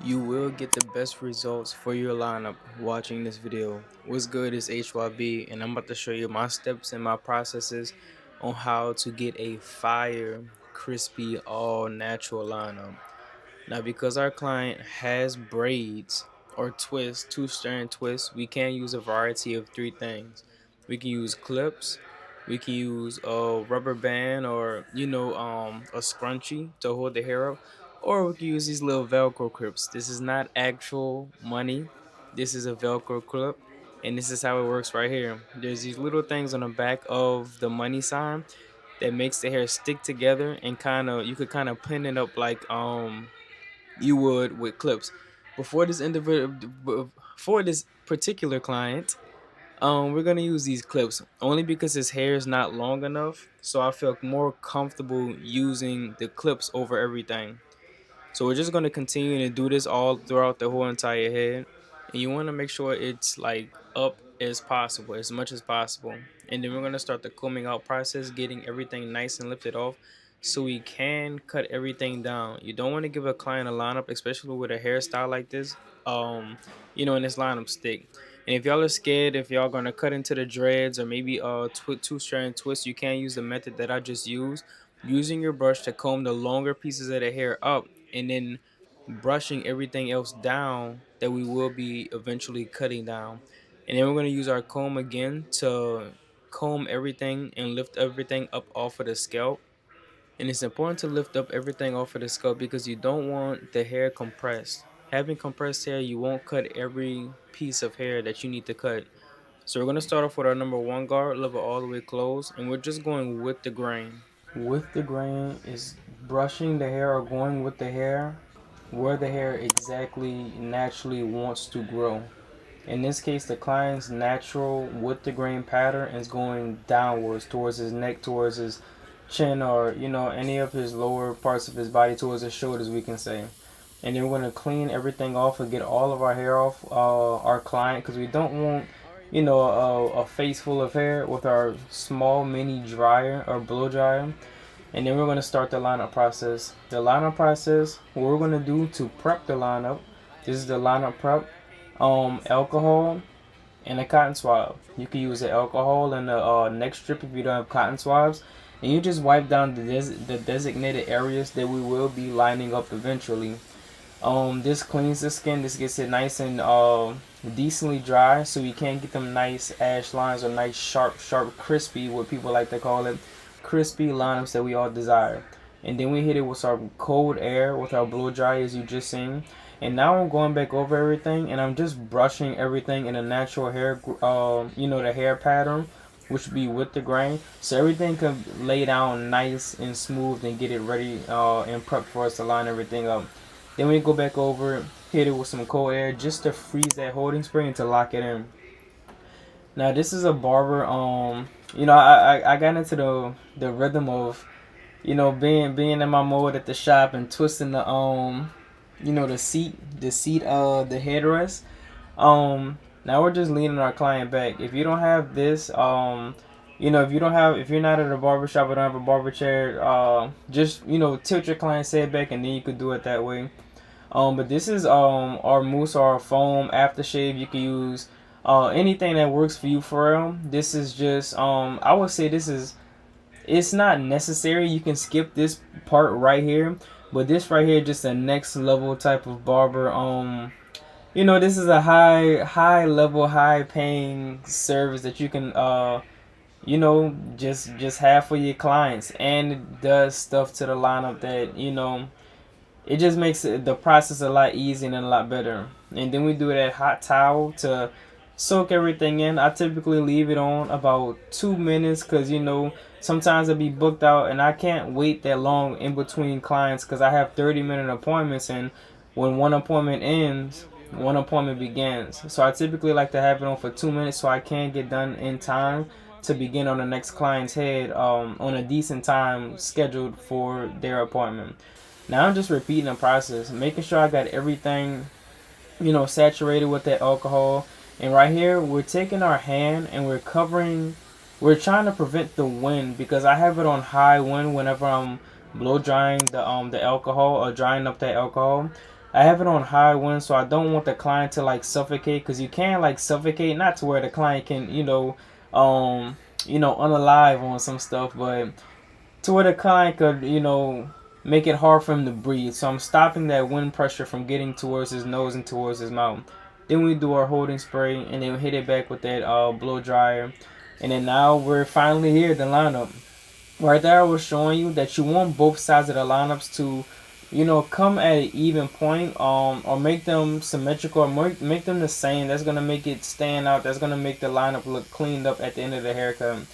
You will get the best results for your lineup watching this video. What's good is HYB, and I'm about to show you my steps and my processes on how to get a fire, crispy, all natural lineup. Now, because our client has braids or twists, two-strand twists, we can use a variety of three things. We can use clips, we can use a rubber band or a scrunchie to hold the hair up, or we can use these little Velcro clips. This is not actual money. This is a Velcro clip, and this is how it works right here. There's these little things on the back of the money sign that makes the hair stick together, and you could kind of pin it up like you would with clips. Before this individual, for this particular client, we're gonna use these clips only because his hair is not long enough, so I felt more comfortable using the clips over everything. So we're just gonna continue to do this all throughout the whole entire head, and you want to make sure it's like up as possible, as much as possible. And then we're gonna start the combing out process, getting everything nice and lifted off, so we can cut everything down. You don't want to give a client a lineup, especially with a hairstyle like this. In this lineup stick. And if y'all are scared, if y'all gonna cut into the dreads or maybe two-strand twist, you can use the method that I just used, using your brush to comb the longer pieces of the hair up and then brushing everything else down that we will be eventually cutting down. And then we're going to use our comb again to comb everything and lift everything up off of the scalp. And it's important to lift up everything off of the scalp because you don't want the hair compressed. Having compressed hair, you won't cut every piece of hair that you need to cut. So we're going to start off with our number one guard, level all the way closed, and we're just going with the grain. With the grain is brushing the hair or going with the hair where the hair exactly naturally wants to grow. In this case, the client's natural with the grain pattern is going downwards towards his neck, towards his chin, or any of his lower parts of his body, towards his shoulders, we can say. And then we're going to clean everything off and get all of our hair off our client, because we don't want a face full of hair with our small mini dryer or blow dryer. And then we're going to start the lineup process. The lineup process, what we're going to do to prep the lineup, this is the lineup prep, alcohol and a cotton swab. You can use the alcohol and the neck strip if you don't have cotton swabs. And you just wipe down the designated areas that we will be lining up eventually. This cleans the skin. This gets it nice and decently dry, so we can get them nice ash lines or nice sharp, crispy, what people like to call it, crispy lineups that we all desire. And then we hit it with our cold air with our blow dry, as you just seen. And now I'm going back over everything, and I'm just brushing everything in a natural hair, the hair pattern, which would be with the grain, so everything can lay down nice and smooth and get it ready and prep for us to line everything up. Then we go back over, hit it with some cold air just to freeze that holding spring and to lock it in. Now this is a barber. I got into the rhythm of, being in my mode at the shop and twisting the headrest. Now we're just leaning our client back. If you don't have this, if you're not at a barber shop or don't have a barber chair, just tilt your client's head back and then you could do it that way. But this is our mousse or our foam aftershave. You can use anything that works for you for real. This is just I would say it's not necessary. You can skip this part right here, but this right here just a next level type of barber. This is a high level, high paying service that you can just have for your clients, and it does stuff to the lineup that it just makes the process a lot easier and a lot better. And then we do that hot towel to soak everything in. I typically leave it on about 2 minutes because sometimes I'll be booked out and I can't wait that long in between clients because I have 30-minute appointments, and when one appointment ends, one appointment begins. So I typically like to have it on for 2 minutes so I can get done in time to begin on the next client's head on a decent time scheduled for their appointment. Now I'm just repeating the process, making sure I got everything, saturated with that alcohol. And right here, we're taking our hand and we're trying to prevent the wind because I have it on high wind whenever I'm blow drying the alcohol or drying up that alcohol. I have it on high one, so I don't want the client to like suffocate, because you can like suffocate, not to where the client can, unalive on some stuff, but to where the client could, make it hard for him to breathe. So I'm stopping that wind pressure from getting towards his nose and towards his mouth. Then we do our holding spray, and then we hit it back with that blow dryer. And then now we're finally here, the lineup. Right there I was showing you that you want both sides of the lineups to, come at an even point, or make them symmetrical, or make them the same. That's gonna make it stand out. That's gonna make the lineup look cleaned up at the end of the haircut.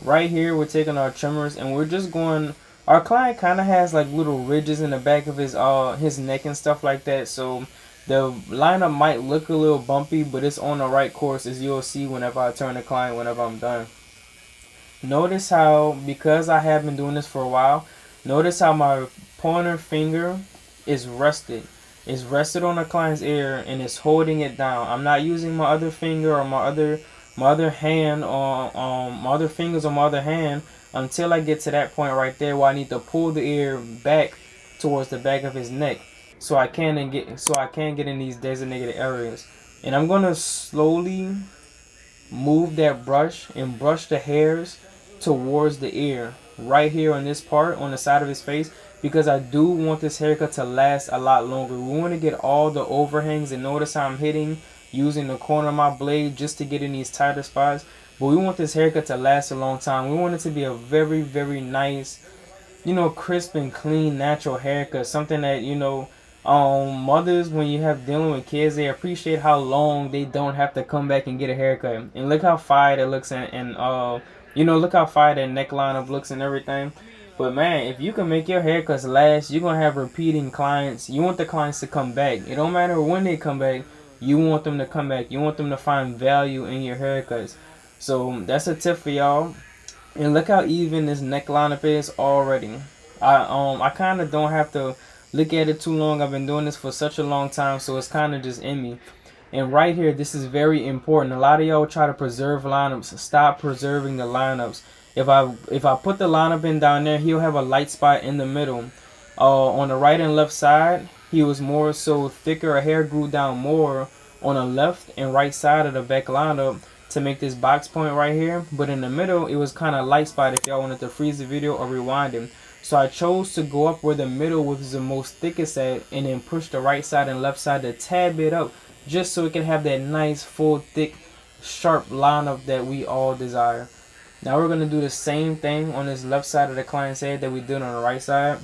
Right here we're taking our trimmers, and we're just going. Our client kind of has like little ridges in the back of his neck and stuff like that, so the lineup might look a little bumpy, but it's on the right course, as you'll see whenever I turn the client whenever I'm done. Notice how, because I have been doing this for a while, notice how my pointer finger is rested. It's rested on the client's ear and it's holding it down. I'm not using my other finger or my other hand, or my other fingers on my other hand, until I get to that point right there where I need to pull the ear back towards the back of his neck, so I can get in these designated areas. And I'm gonna slowly move that brush and brush the hairs towards the ear, right here on this part on the side of his face, because I do want this haircut to last a lot longer. We want to get all the overhangs, and notice how I'm hitting using the corner of my blade just to get in these tighter spots. But we want this haircut to last a long time. We want it to be a very, very nice, crisp and clean, natural haircut. Something that, mothers, when you have dealing with kids, they appreciate how long they don't have to come back and get a haircut. And look how fire it looks, look how fire that neck lineup looks and everything. But man, if you can make your haircuts last, you're gonna have repeating clients. You want the clients to come back. It don't matter when they come back. You want them to come back. You want them to find value in your haircuts. So that's a tip for y'all. And look how even this neck lineup is already. I kind of don't have to look at it too long. I've been doing this for such a long time, so it's kind of just in me. And right here, this is very important. A lot of y'all try to preserve lineups. Stop preserving the lineups. If I put the lineup in down there, he'll have a light spot in the middle. On the right and left side, he was more so thicker. Hair grew down more on the left and right side of the back lineup to make this box point right here. But in the middle, it was kind of light spot if y'all wanted to freeze the video or rewind it. So I chose to go up where the middle was the most thickest at, and then push the right side and left side a tad bit up, just so it can have that nice, full, thick, sharp lineup that we all desire. Now we're going to do the same thing on this left side of the client's head that we did on the right side.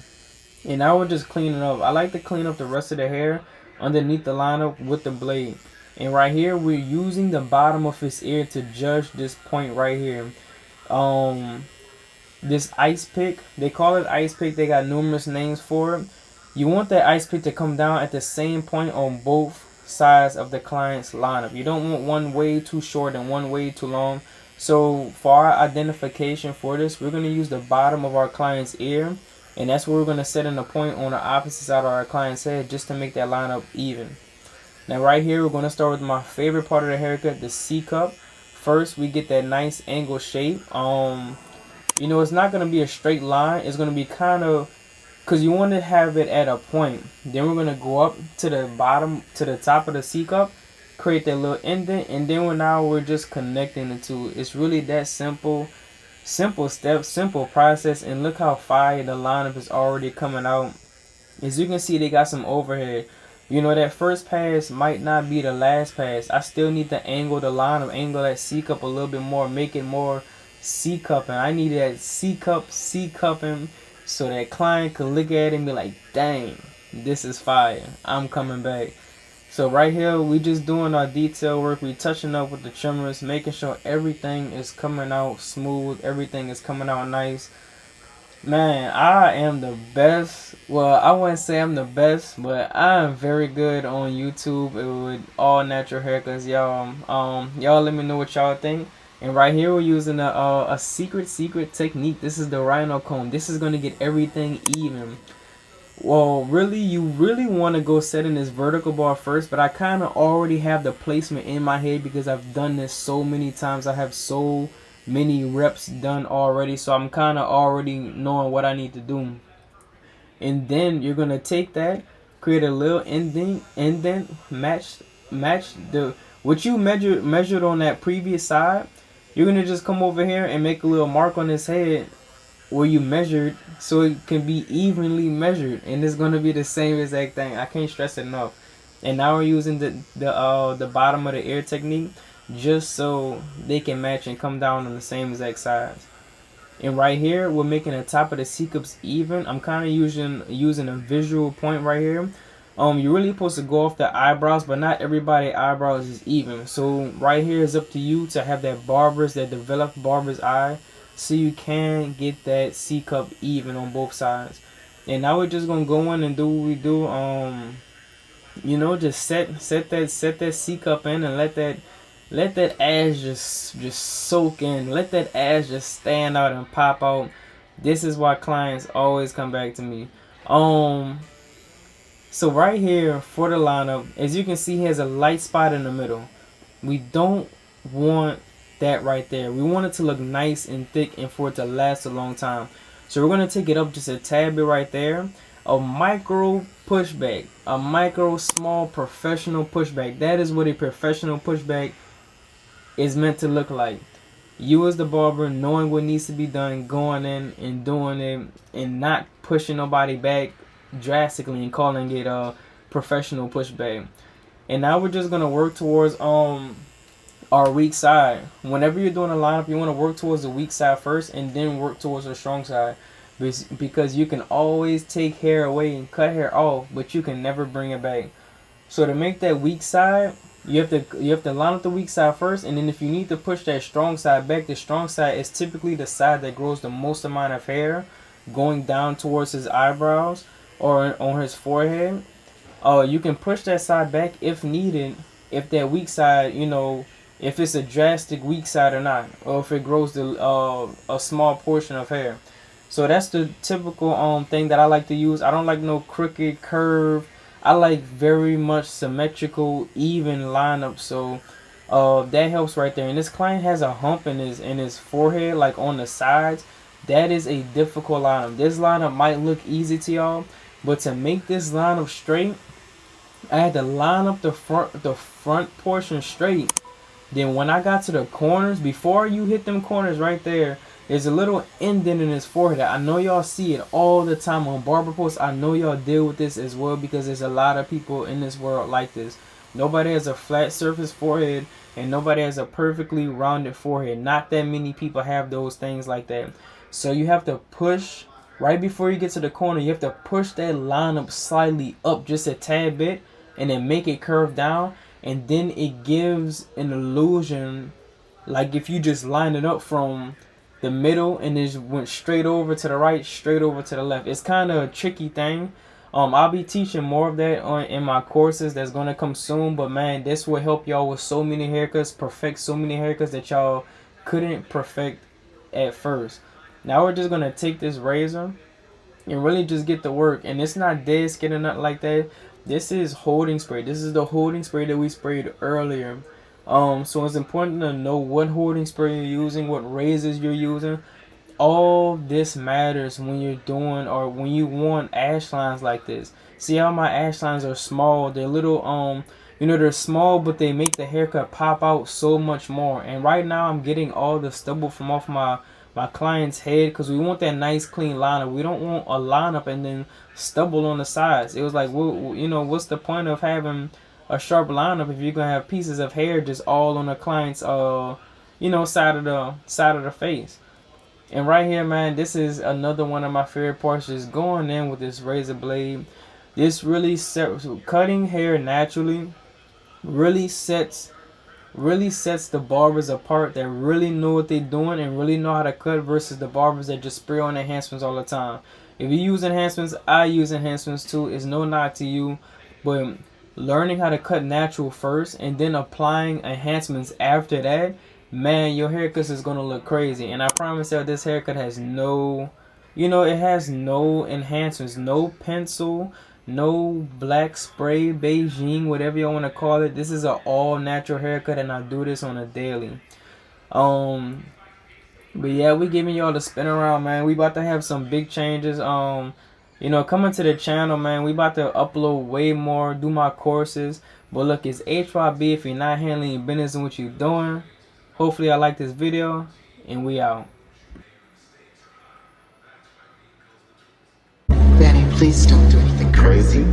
And now we're just cleaning up. I like to clean up the rest of the hair underneath the lineup with the blade. And right here, we're using the bottom of his ear to judge this point right here. This ice pick, they call it ice pick. They got numerous names for it. You want that ice pick to come down at the same point on both sides of the client's lineup. You don't want one way too short and one way too long. So for our identification for this, we're going to use the bottom of our client's ear, and that's where we're going to set in a point on the opposite side of our client's head, just to make that lineup even. Now right here, we're going to start with my favorite part of the haircut, the C-cup. First, we get that nice angle shape. It's not going to be a straight line. It's going to be kind of, because you want to have it at a point. Then we're going to go up to the bottom, to the top of the C-cup, create that little indent, and then we're just connecting the two. It's really that simple step, simple process. And look how fire the lineup is already coming out. As you can see, they got some overhead. That first pass might not be the last pass. I still need to angle the lineup, angle that C-cup a little bit more, make it more C-cupping. I need that C-cupping, so that client can look at it and be like, dang, this is fire. I'm coming back. So right here, we just doing our detail work. We touching up with the trimmers, making sure everything is coming out smooth. Everything is coming out nice. Man, I am the best. Well, I wouldn't say I'm the best, but I am very good on YouTube with all natural haircuts, y'all. Y'all let me know what y'all think. And right here, we're using a secret technique. This is the rhino comb. This is gonna get everything even. Well, really, you really want to go set in this vertical bar first, but I kind of already have the placement in my head because I've done this so many times. I have so many reps done already, so I'm kind of already knowing what I need to do. And then you're going to take that, create a little indent, match the what you measured on that previous side. You're gonna just come over here and make a little mark on his head where you measured, so it can be evenly measured, and it's gonna be the same exact thing. I can't stress it enough. And now we're using the bottom of the ear technique, just so they can match and come down on the same exact size. And right here, we're making the top of the C cups even. I'm kind of using a visual point right here. You're really supposed to go off the eyebrows, but not everybody eyebrows is even. So right here is up to you to have that developed barber's eye, so you can get that C cup even on both sides. And now we're just gonna go in and do what we do. Just set that C cup in and let that ash just soak in. Let that ash just stand out and pop out. This is why clients always come back to me. So right here for the lineup, as you can see, he has a light spot in the middle. We don't want that right there. We want it to look nice and thick and for it to last a long time. So we're going to take it up just a tad bit right there. A micro pushback. A micro, small, professional pushback. That is what a professional pushback is meant to look like. You as the barber knowing what needs to be done, going in and doing it, and not pushing nobody back drastically and calling it a professional pushback. And now we're just gonna work towards our weak side. Whenever you're doing a lineup, you want to work towards the weak side first and then work towards the strong side, because you can always take hair away and cut hair off, but you can never bring it back. So to make that weak side, you have to line up the weak side first, and then if you need to push that strong side back, the strong side is typically the side that grows the most amount of hair going down towards his eyebrows or on his forehead. You can push that side back if needed, if that weak side, if it's a drastic weak side or not, or if it grows a small portion of hair. So that's the typical thing that I like to use. I don't like no crooked curve. I like very much symmetrical, even lineup. So that helps right there. And this client has a hump in his forehead, like on the sides. That is a difficult lineup. This lineup might look easy to y'all, but to make this lineup straight, I had to line up the front portion straight. Then when I got to the corners, before you hit them corners right there, there's a little indent in his forehead. I know y'all see it all the time on barber posts. I know y'all deal with this as well, because there's a lot of people in this world like this. Nobody has a flat surface forehead, and nobody has a perfectly rounded forehead. Not that many people have those things like that. So you have to push, right before you get to the corner, you have to push that line up slightly up just a tad bit, and then make it curve down. And then it gives an illusion like if you just line it up from the middle and just went straight over to the right, straight over to the left. It's kind of a tricky thing. I'll be teaching more of that in my courses that's going to come soon. But man, this will help y'all with so many haircuts, perfect so many haircuts that y'all couldn't perfect at first. Now we're just going to take this razor and really just get to work. And it's not dead skin or nothing like that. This is holding spray. This is the holding spray that we sprayed earlier. So it's important to know what holding spray you're using, what razors you're using. All this matters when you're doing, or when you want ash lines like this. See how my ash lines are small? They're little, they're small, but they make the haircut pop out so much more. And right now I'm getting all the stubble from off my client's head, because we want that nice clean lineup. We don't want a lineup and then stubble on the sides. It was like, what's the point of having a sharp lineup if you're gonna have pieces of hair just all on the client's side of the face. And right here, man, this is another one of my favorite parts, just going in with this razor blade. This really cutting hair naturally really sets the barbers apart that really know what they're doing and really know how to cut, versus the barbers that just spray on enhancements all the time. If you use enhancements, I use enhancements too. It's no knock to you, but learning how to cut natural first and then applying enhancements after that, man, your haircut is gonna look crazy. And I promise you, this haircut has no, it has no enhancements, no pencil, no black spray, Beijing, whatever you want to call it. This is an all natural haircut, and I do this on a daily. But yeah, we giving y'all the spin around, man. We about to have some big changes. Coming to the channel, man. We about to upload way more, do my courses. But look, it's HYB. If you're not handling your business and what you're doing, hopefully I like this video, and we out. Danny, please don't do anything crazy.